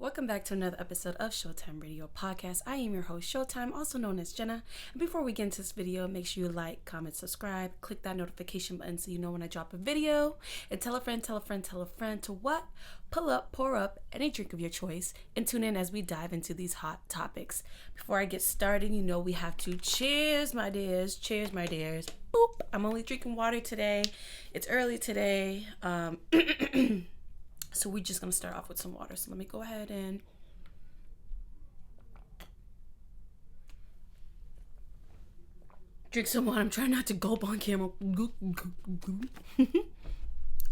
Welcome back to another episode of Showtime Radio Podcast. I am your host, Showtime, also known as Jenna. And before we get into this video, make sure you like, comment, subscribe, click that notification button so you know when I drop a video. And tell a friend to what? Pull up, pour up any drink of your choice and tune in as we dive into these hot topics. Before I get started, you know we have to cheers, my dears. Cheers, my dears. Boop. I'm only drinking water today. It's early today. So we're just going to start off with some water. So let me go ahead and drink some water. I'm trying not to gulp on camera. All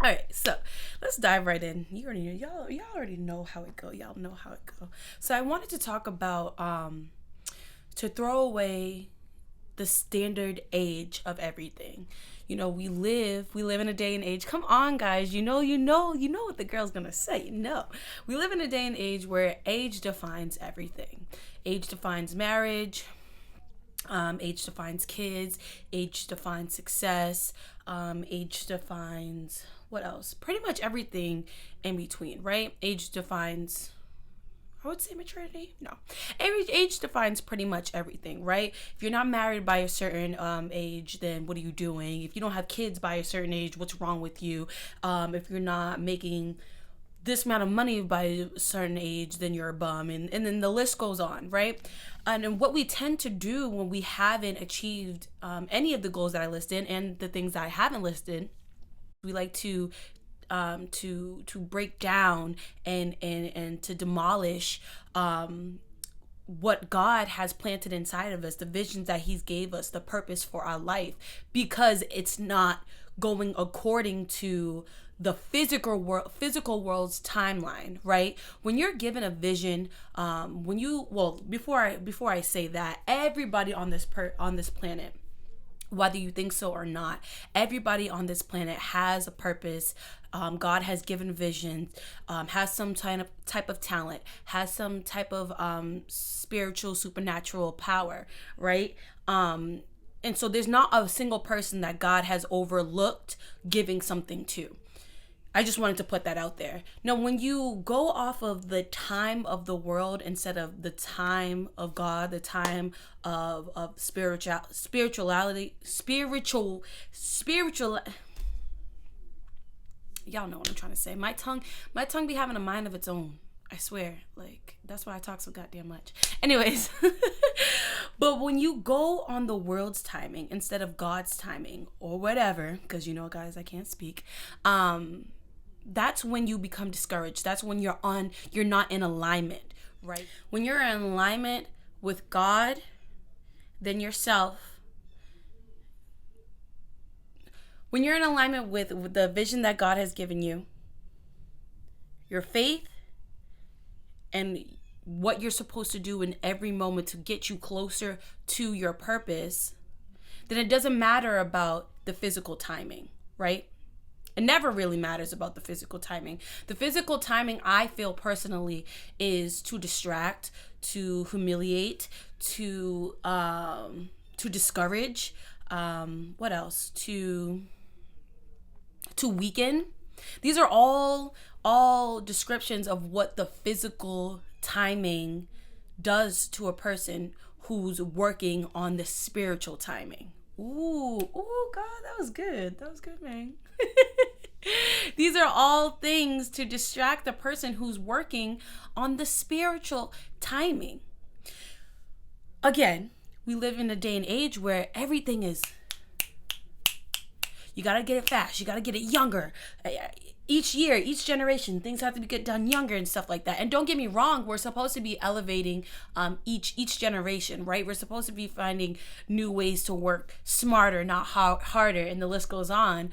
right, so let's dive right in. Y'all already know how it go. Y'all know how it go. So I wanted to talk about to throw away the standard age of everything. You know, we live in a day and age. Come on, guys. You know what the girl's gonna say. We live in a day and age where age defines everything. Age defines marriage. Age defines kids. Age defines success. Age defines what else? Pretty much everything in between, right? Age defines, I would say, maturity. No, age defines pretty much everything, right? If you're not married by a certain age, then what are you doing? If you don't have kids by a certain age, what's wrong with you? If you're not making this amount of money by a certain age, then you're a bum, and then the list goes on, right? And what we tend to do when we haven't achieved any of the goals that I listed and the things that I haven't listed, we like to break down and to demolish what God has planted inside of us, the visions that He's gave us, the purpose for our life, because it's not going according to the physical world's timeline, right? When you're given a vision, before I say that, everybody on this planet, whether you think so or not, everybody on this planet has a purpose. God has given vision, has some type of talent, has some type of spiritual, supernatural power, right? And so there's not a single person that God has overlooked giving something to. I just wanted to put that out there. Now, when you go off of the time of the world instead of the time of God, the time of spirituality, y'all know what I'm trying to say. My tongue be having a mind of its own. I swear, like, that's why I talk so goddamn much. Anyways, but when you go on the world's timing instead of God's timing or whatever, because you know, guys, I can't speak, that's when you become discouraged. That's when you're not in alignment, right? When you're in alignment with God, then yourself. When you're in alignment with the vision that God has given you, your faith, and what you're supposed to do in every moment to get you closer to your purpose, then it doesn't matter about the physical timing, right? It never really matters about the physical timing. The physical timing, I feel personally, is to distract, to humiliate, to discourage, what else? To weaken. These are all descriptions of what the physical timing does to a person who's working on the spiritual timing. Ooh, God, that was good, man. These are all things to distract the person who's working on the spiritual timing. Again, we live in a day and age where everything is, you gotta get it fast, you gotta get it younger. Each year, each generation, things have to get done younger and stuff like that. And don't get me wrong, we're supposed to be elevating each generation, right? We're supposed to be finding new ways to work smarter, not harder, and the list goes on.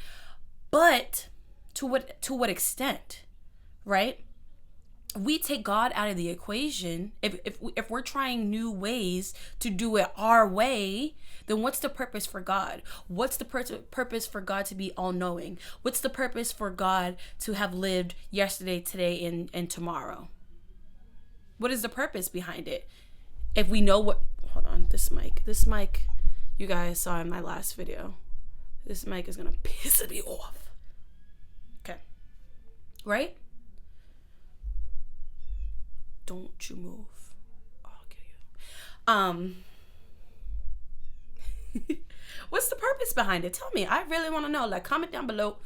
But to what extent, right? We take God out of the equation. If we're trying new ways to do it our way, then what's the purpose for God? What's the purpose for God to be all-knowing? What's the purpose for God to have lived yesterday, today, and tomorrow? What is the purpose behind it? If we know what... Hold on, this mic, you guys saw in my last video. This mic is going to piss me off. Okay. Right? Don't you move. I'll kill you. What's the purpose behind it? Tell me. I really want to know. Like, comment down below.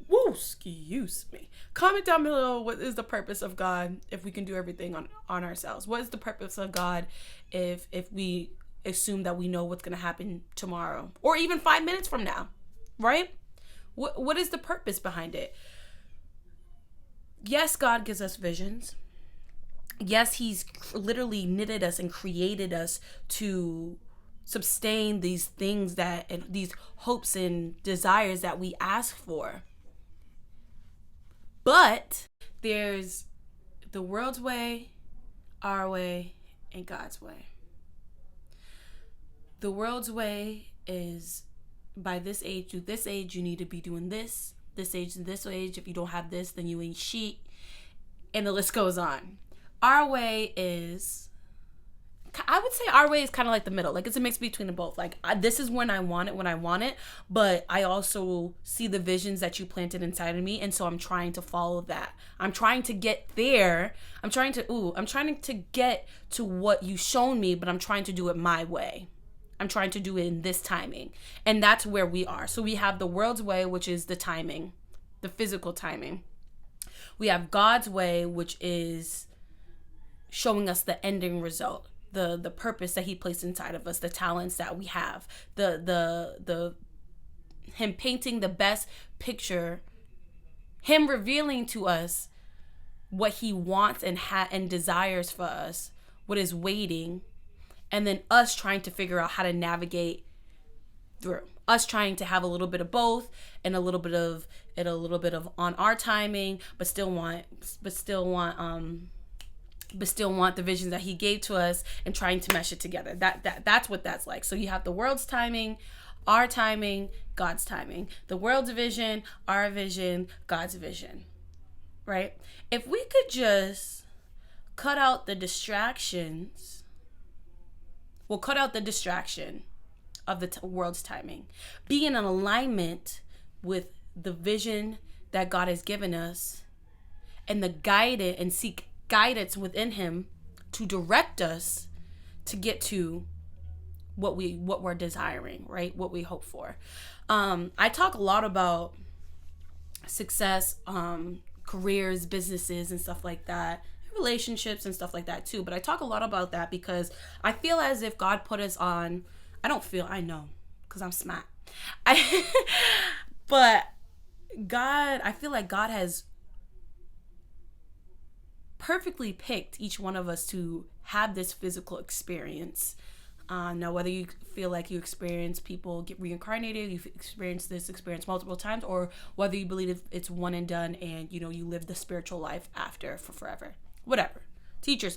Woo, excuse me. Comment down below, what is the purpose of God if we can do everything on ourselves? What is the purpose of God if we assume that we know what's going to happen tomorrow or even 5 minutes from now, right? What is the purpose behind it? Yes, God gives us visions. Yes, he's literally knitted us and created us to sustain these things and these hopes and desires that we ask for. But there's the world's way, our way, and God's way. The world's way is by this age to this age, you need to be doing this. This age to this age, if you don't have this, then you ain't shit. And the list goes on. Our way is, I would say our way is kind of like the middle. Like, it's a mix between the both. Like, this is when I want it, but I also see the visions that you planted inside of me, and so I'm trying to follow that. I'm trying to get there. I'm trying to get to what you shown me, but I'm trying to do it my way. I'm trying to do it in this timing. And that's where we are. So we have the world's way, which is the timing, the physical timing. We have God's way, which is showing us the ending result, the purpose that he placed inside of us, the talents that we have, the him painting the best picture, him revealing to us what he wants and desires for us, what is waiting, and then us trying to figure out how to navigate through. Us trying to have a little bit of both and a little bit of on our timing, but still want the visions that he gave to us and trying to mesh it together. That's what that's like. So you have the world's timing, our timing, God's timing. The world's vision, our vision, God's vision. Right? If we could just cut out the distractions, we'll cut out the distraction of the world's timing. Be in an alignment with the vision that God has given us and and seek guidance within him to direct us to get to what we're desiring, right? What we hope for. I talk a lot about success, careers, businesses, and stuff like that, relationships and stuff like that too. But I talk a lot about that because I feel as if God put us on, I know, because I'm smart. But I feel like God has perfectly picked each one of us to have this physical experience. Now, whether you feel like you experience people get reincarnated, you've experienced this experience multiple times, or whether you believe it's one and done and, you live the spiritual life after for forever. Whatever. Teach your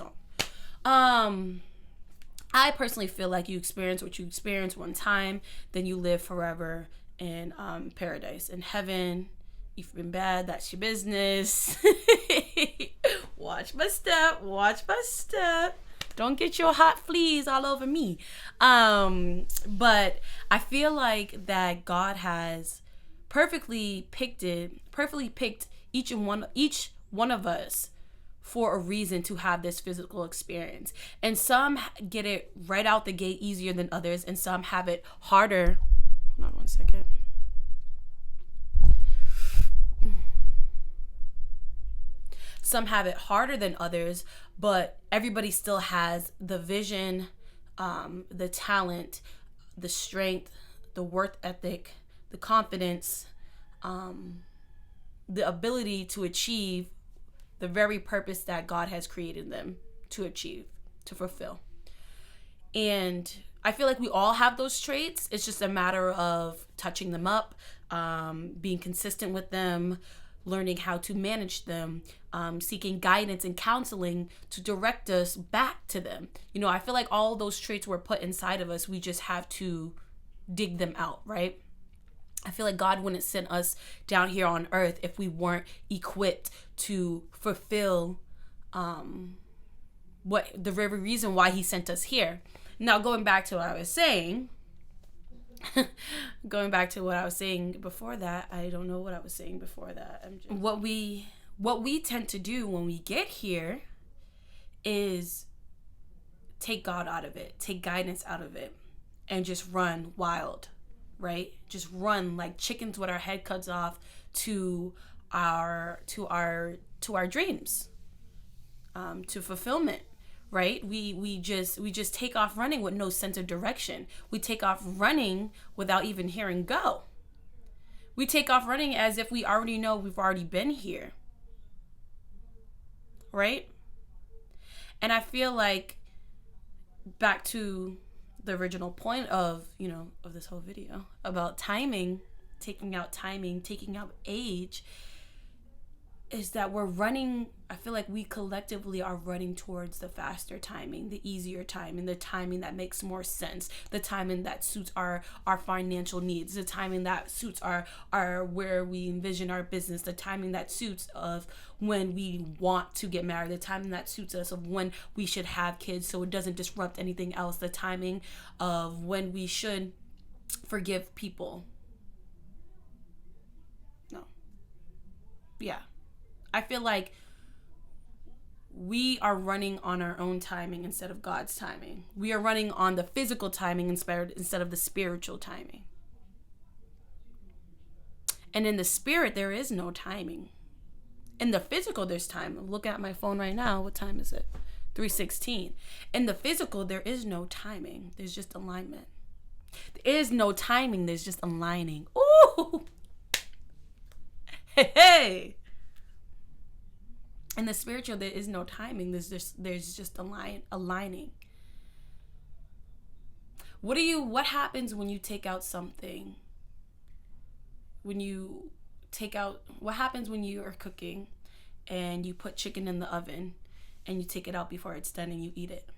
own. I personally feel like you experience what you experience one time, then you live forever in paradise. In heaven, if you've been bad, that's your business. Watch my step. Don't get your hot fleas all over me. But I feel like that God has perfectly picked each one of us for a reason to have this physical experience. And some get it right out the gate easier than others, and some have it harder. Hold on one second. Some have it harder than others, but everybody still has the vision, the talent, the strength, the work ethic, the confidence, the ability to achieve the very purpose that God has created them to achieve, to fulfill. And I feel like we all have those traits. It's just a matter of touching them up, being consistent with them, learning how to manage them, seeking guidance and counseling to direct us back to them. I feel like all those traits were put inside of us. We just have to dig them out, right? I feel like God wouldn't send us down here on earth if we weren't equipped to fulfill the very reason why he sent us here. Now, going back to what I was saying before that, I don't know what I was saying before that. What we tend to do when we get here is take God out of it, take guidance out of it, and just run wild, right? Just run like chickens with our head cuts off to our dreams, to fulfillment, right? We just take off running with no sense of direction. We take off running without even hearing go. We take off running as if we already know we've already been here, right? And I feel like, back to the original point of this whole video about timing, taking out age, is that I feel like we collectively are running towards the faster timing, the easier timing, the timing that makes more sense, the timing that suits our financial needs, the timing that suits our where we envision our business, the timing that suits of when we want to get married, the timing that suits us of when we should have kids so it doesn't disrupt anything else, the timing of when we should forgive people. No. Yeah. I feel like we are running on our own timing instead of God's timing. We are running on the physical timing instead of the spiritual timing. And in the spirit, there is no timing. In the physical, there's time. I'm looking at my phone right now. What time is it? 3:16. In the physical, there is no timing. There's just alignment. There is no timing. There's just aligning. Ooh! Hey! In the spiritual, there is no timing. There's just aligning. What happens when you take out something? What happens when you are cooking and you put chicken in the oven and you take it out before it's done and you eat it?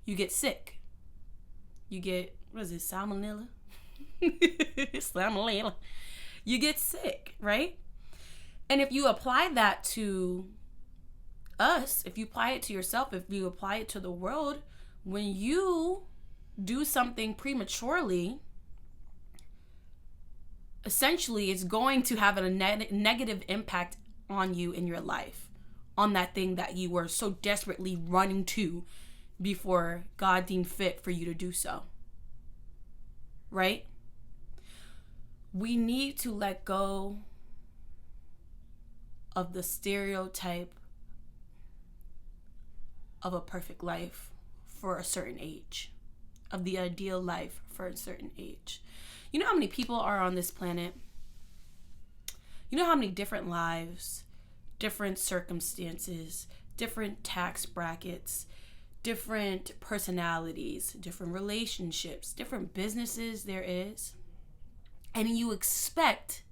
You get sick. You get, what is it, salmonella? Salmonella. You get sick, right? And if you apply that to us, if you apply it to yourself, if you apply it to the world, when you do something prematurely, essentially it's going to have a negative impact on you in your life, on that thing that you were so desperately running to before God deemed fit for you to do so. Right? We need to let go of the stereotype of a perfect life for a certain age, of the ideal life for a certain age. You know how many people are on this planet? You know how many different lives, different circumstances, different tax brackets, different personalities, different relationships, different businesses there is? And you expect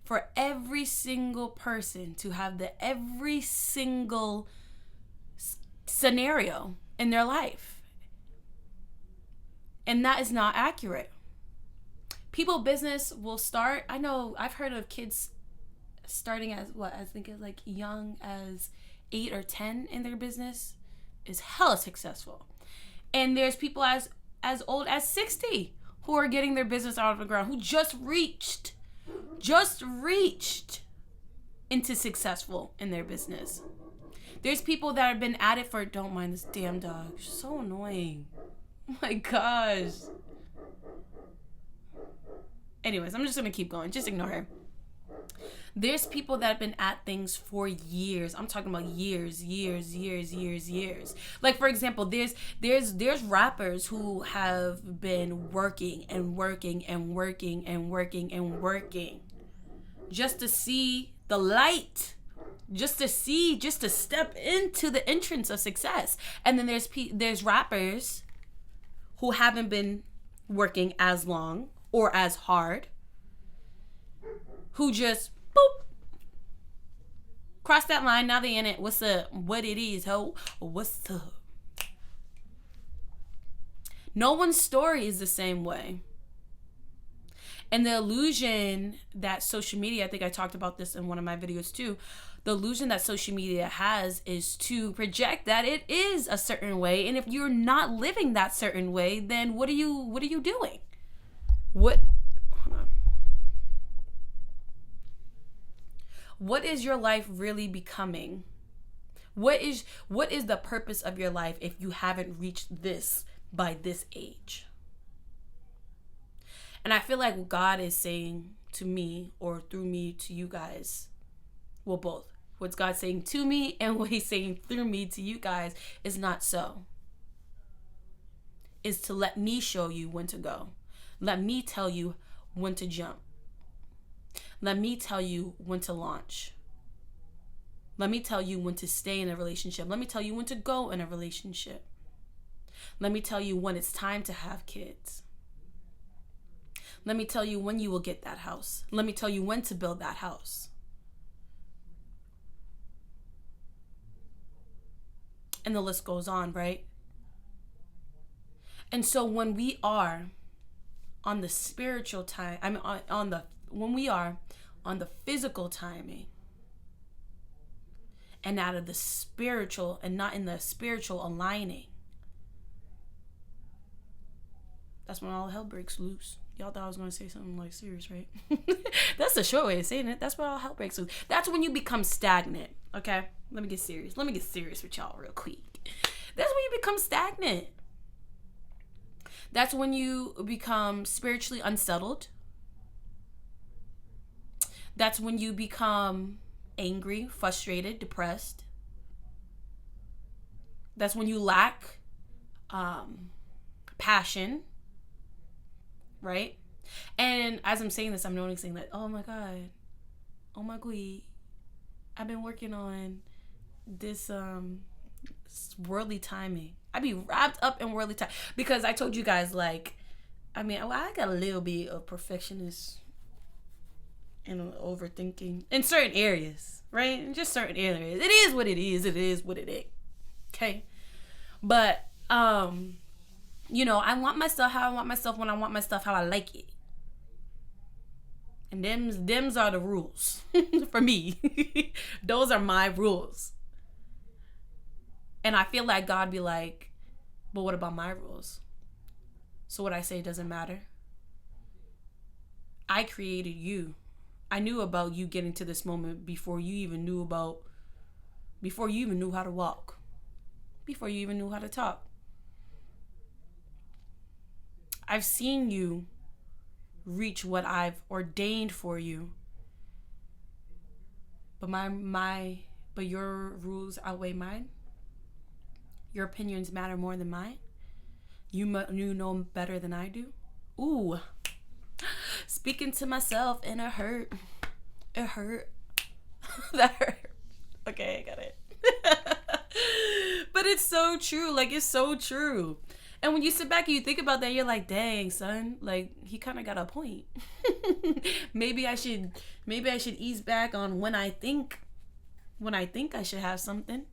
for every single person to have every single scenario in their life. And that is not accurate. People business will start, I know I've heard of kids starting as I think as like young as 8 or 10 in their business is hella successful. And there's people as old as 60 who are getting their business out of the ground, who just reached into successful in their business. There's people that have been at it for, don't mind this damn dog, so annoying. Oh my gosh. Anyways, I'm just gonna keep going, just ignore her. There's people that have been at things for years. I'm talking about years. Like, for example, there's rappers who have been working just to see the light, just to step into the entrance of success. And then there's rappers who haven't been working as long or as hard, who just boop, cross that line, now they in it. What's up? What it is, ho? What's up? No one's story is the same way. And the illusion that social media, I think I talked about this in one of my videos too, the illusion that social media has is to project that it is a certain way. And if you're not living that certain way, then what are you doing? Hold on. What is your life really becoming? What is the purpose of your life if you haven't reached this by this age? And I feel like what God is saying to me, or through me to you guys, well, both. What's God saying to me and what he's saying through me to you guys is not so. Is to let me show you when to go. Let me tell you when to jump. Let me tell you when to launch. Let me tell you when to stay in a relationship. Let me tell you when to go in a relationship. Let me tell you when it's time to have kids. Let me tell you when you will get that house. Let me tell you when to build that house. And the list goes on, right? And so when we are on the spiritual time, when we are on the physical timing, and out of the spiritual and not in the spiritual aligning, that's when all hell breaks loose. Y'all thought I was going to say something like serious, right? That's the short way of saying it. That's when all hell breaks loose. That's when you become stagnant. Okay? Let me get serious. Let me get serious with y'all real quick. That's when you become stagnant. That's when you become spiritually unsettled. That's when you become angry, frustrated, depressed. That's when you lack passion, right? And as I'm saying this, I'm noticing that, oh my God, I've been working on this worldly timing. I be wrapped up in worldly time because I told you guys, like, I got a little bit of perfectionist and overthinking in certain areas, right? In just certain areas. It is what it is. It is what it is. Okay. But, I want my stuff how I want my stuff when I want my stuff how I like it. And them's are the rules for me. Those are my rules. And I feel like God be like, but what about my rules? So what I say doesn't matter. I created you. I knew about you getting to this moment before you even knew how to walk. Before you even knew how to talk. I've seen you reach what I've ordained for you. But your rules outweigh mine. Your opinions matter more than mine. You know better than I do. Ooh. Speaking to myself, and it hurt. It hurt. That hurt. Okay, I got it. But it's so true. Like, it's so true. And when you sit back and you think about that, you're like, dang, son, like, he kind of got a point. Maybe I should ease back on when I think I should have something.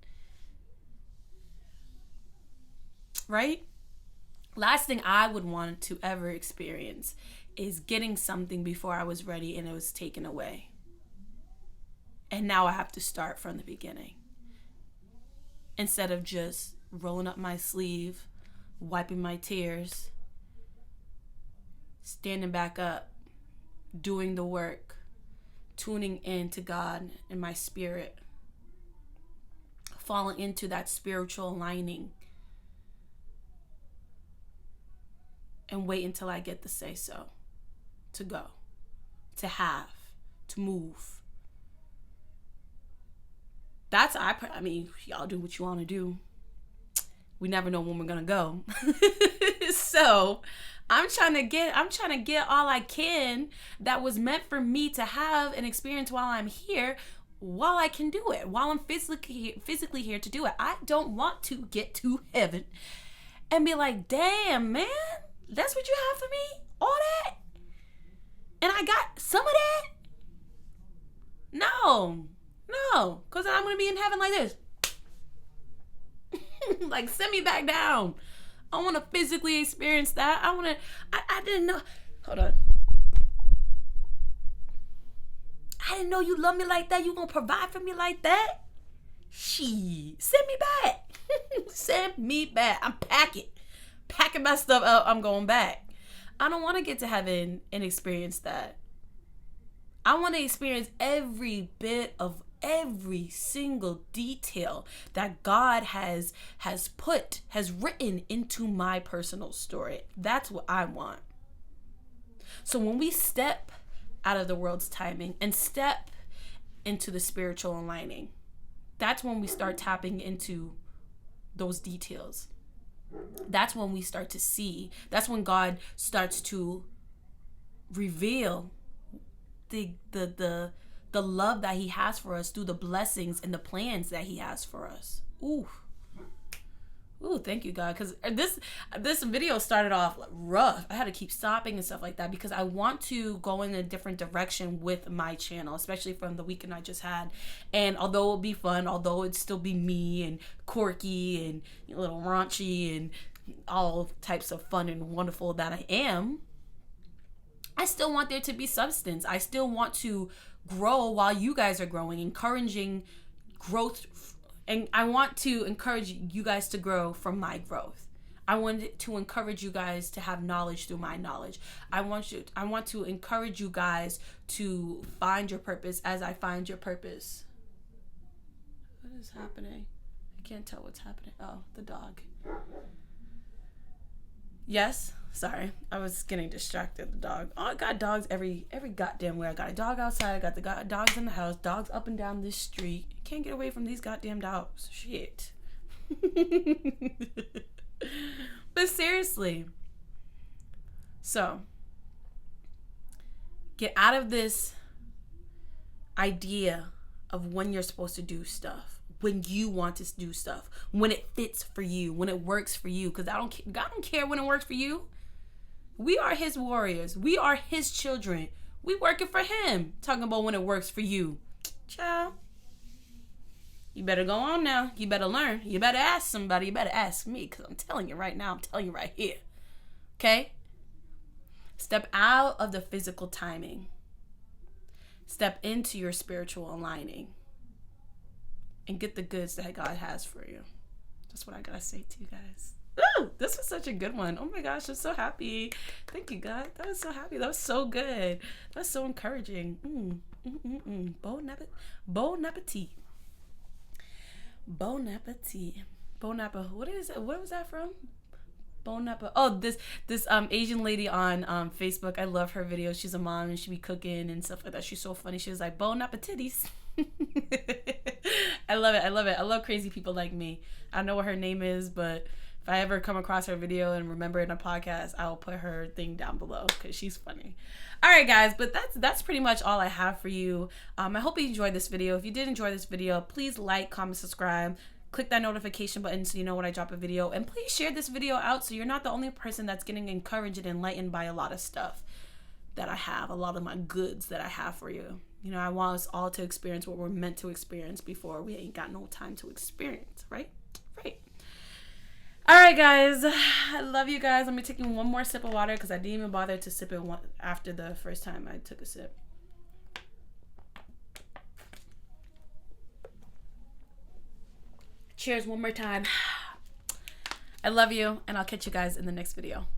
Right? Last thing I would want to ever experience is getting something before I was ready and it was taken away. And now I have to start from the beginning. Instead of just rolling up my sleeve, wiping my tears, standing back up, doing the work, tuning in to God and my spirit, falling into that spiritual aligning, and wait until I get the say so, to go, to have, to move. Y'all do what you want to do. We never know when we're gonna go. So I'm trying to get all I can that was meant for me to have and experience while I'm here, while I can do it, while I'm physically here to do it. I don't want to get to heaven and be like, damn, man, that's what you have for me? All that? And I got some of that? No, because I'm going to be in heaven like this. Like, send me back down. I want to physically experience that. I didn't know. Hold on. I didn't know you love me like that. You going to provide for me like that? Shit. Send me back. Send me back. I'm packing my stuff up. I'm going back. I don't want to get to heaven and experience that. I want to experience every bit of every single detail that God has written into my personal story. That's what I want. So when we step out of the world's timing and step into the spiritual aligning, that's when we start tapping into those details. That's when we start to see. That's when God starts to reveal the love that he has for us through the blessings and the plans that he has for us. Ooh, thank you, God. Because this video started off rough. I had to keep stopping and stuff like that because I want to go in a different direction with my channel, especially from the weekend I just had. And although it'll be fun, although it'd still be me and quirky and a little raunchy and all types of fun and wonderful that I am, I still want there to be substance. I still want to grow while you guys are growing, encouraging growth. And I want to encourage you guys to grow from my growth. I want to encourage you guys to have knowledge through my knowledge. I want to encourage you guys to find your purpose as I find your purpose. What is happening? I can't tell what's happening. Oh, the dog. Yes, sorry, I was getting distracted. The dog. Oh, I got dogs every goddamn way. I got a dog outside. I got the dogs in the house. Dogs up and down this street. Can't get away from these goddamn dogs. Shit. But seriously. So, get out of this idea of when you're supposed to do stuff. When you want to do stuff, when it fits for you, when it works for you, because God don't care when it works for you. We are his warriors. We are his children. We working for him. Talking about when it works for you. Child, you better go on now. You better learn. You better ask somebody. You better ask me, because I'm telling you right now. I'm telling you right here. Okay? Step out of the physical timing. Step into your spiritual aligning. And get the goods that God has for you. That's what I gotta say to you guys. Ooh, this was such a good one. Oh my gosh, I'm so happy. Thank you, God. That was so happy. That was so good. That was so encouraging. Bon appetit. Bon appetit. Bon appetit. Bon appetit. What is it? What was that from? Bon appetit. Oh, this Asian lady on Facebook. I love her videos. She's a mom and she be cooking and stuff like that. She's so funny. She was like, bon appetitis. I love it. I love crazy people like me. I don't know what her name is, but if I ever come across her video and remember it in a podcast, I'll put her thing down below because she's funny. All right, guys, but that's pretty much all I have for you. I hope you enjoyed this video. If you did enjoy this video, please like, comment, subscribe. Click that notification button so you know when I drop a video. And please share this video out so you're not the only person that's getting encouraged and enlightened by a lot of stuff that I have, a lot of my goods that I have for you. You know, I want us all to experience what we're meant to experience before we ain't got no time to experience, right? Right. All right, guys. I love you guys. I'm going to be taking one more sip of water because I didn't even bother to sip it after the first time I took a sip. Cheers one more time. I love you, and I'll catch you guys in the next video.